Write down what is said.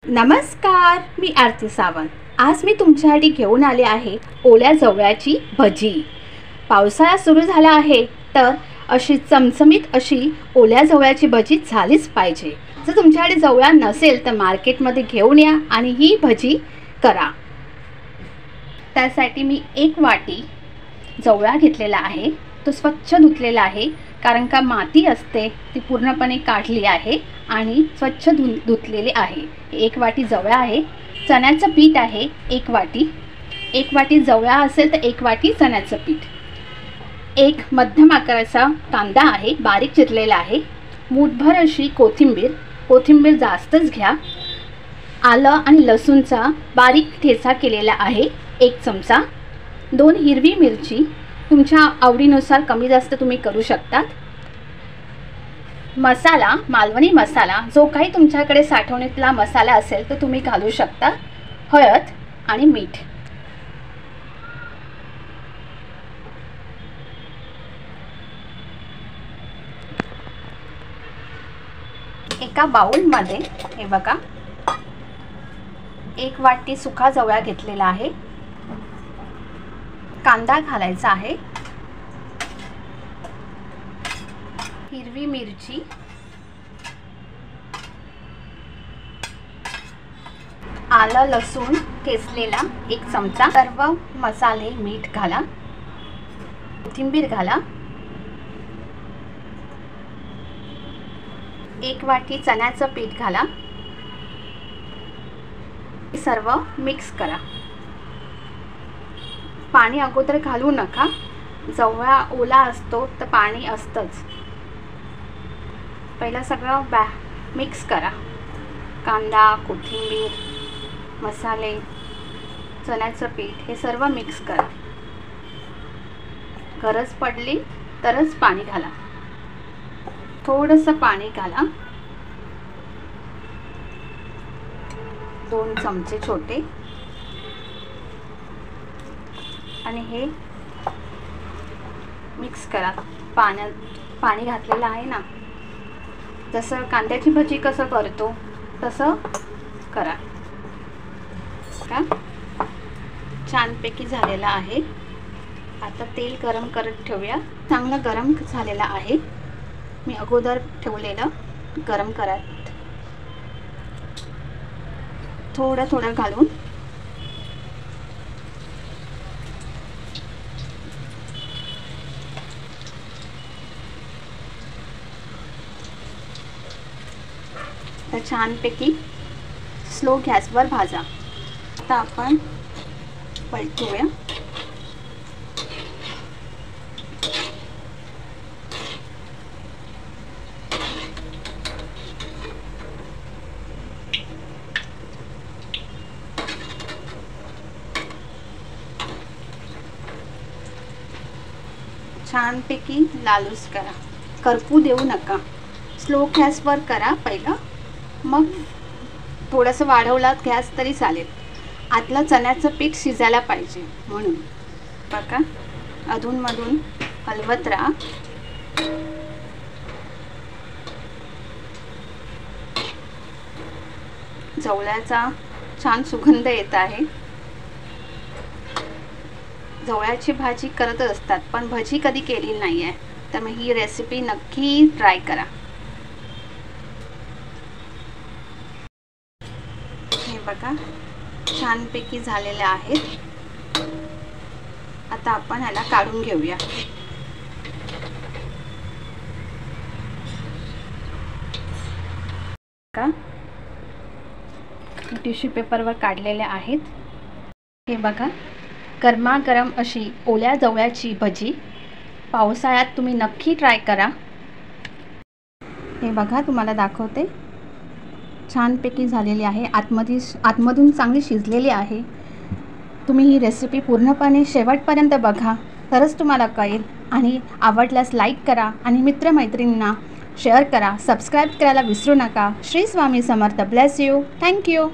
नमस्कार, मी आरती सावंत। आज मी तुमच्यासाठी घेऊन आले आहे ओल्या जवळ्याची भजी। पावसाळा सुरू झाला आहे तर अशी चमचमीत अशी ओल्या जवळ्याची भजी झालीच पाहिजे। जर तुमच्याकडे जवळा नसेल तर मार्केटमध्ये घेऊन या आणि ही भजी करा। त्यासाठी मी 1 वाटी जवळा घेतलेला आहे। तो स्वच्छ धुतलेला आहे, कारण का माती असते ती पूर्णपणे काढली आहे आणि स्वच्छ धुतलेले आहे। 1 वाटी जवळा आहे। चण्याचं पीठ आहे 1 वाटी। 1 वाटी जवळा असेल तर 1 वाटी चण्याचं पीठ। 1 मध्यम आकाराचा कांदा आहे, बारीक चिरलेला आहे। मूठभर अशी कोथिंबीर जास्तच घ्या। आलं आणि लसूणचा बारीक ठेचा केलेला आहे 1 चमचा। 2 हिरवी मिरची, तुमच्या आवडीनुसार कमी जास्त तुम्ही करू शकता। मसाला, मालवणी मसाला, जो काही तुमच्याकडे साठवणीतला मसाला असेल तो तुम्ही घालू शकता। हळद आणि मीठ। एका बाउलमध्ये हे बघा 1 वाटी सुका जवळा घेतलेला आहे। कांदा घालायचा आहे, हिरवी मिरची, आलं लसूण ठेचलेला 1 चमचा, सर्व मसाले, मीठ घाला, कोथिंबीर घाला, 1 वाटी चण्याचं पीठ घाला, सर्व मिक्स करा। पाणी अगोदर घालू नका, जवळा ओला असतो तर पाणी असतंच। पहिला सगळं मिक्स करा। कांदा, कोथिंबीर, मसाले, चण्याचं पीठ हे सर्व मिक्स करा। गरज पडली तरच पाणी घाला, थोडंसं पाणी घाला, 2 चमचे छोटे, आणि हे मिक्स करा। पाणी घातलेलं आहे ना, जसं कांद्याची भजी कसं करतो तसं करा। का छानपैकी झालेला आहे। आता तेल गरम करत ठेवूया। चांगलं गरम झालेलं आहे, मी अगोदर ठेवलेलं गरम करत, थोडं घालून तर छानपैकी स्लो गॅसवर भाजा। आता आपण पलटूया। छानपैकी लालूस करा, करपू देऊ नका। स्लो गॅसवर करा पहिला, मग थोडंसं वाढवलात गॅस तरी चालेल। आतलं चण्याचं पीठ शिजायला पाहिजे म्हणून बघा, अधूनमधून हलवत राहा। जवळ्याचा छान सुगंध येत आहे। जवळ्याची भाजी करतच असतात, पण भजी कधी केली नाही आहे, तर मग ही रेसिपी नक्की ट्राय करा। हे बघा छानपैकी झालेले आहेत। आता आपण ह्याला काढून घेऊया। का टिश्यू पेपरवर काढलेले आहेत। हे बघा गरमागरम अशी ओल्या जवळ्याची भजी पावसाळ्यात तुम्ही नक्की ट्राय करा। हे बघा तुम्हाला दाखवते, छानपैकी झालेली आहे, आतमधून चांगली शिजलेली आहे। तुम्ही ही रेसिपी पूर्णपणे शेवटपर्यंत बघा, तरच तुम्हाला कळेल। आणि आवडल्यास लाईक करा आणि मित्रमैत्रिणींना शेअर करा। सबस्क्राईब करायला विसरू नका। Shri Swami Samarth. Bless you. Thank you.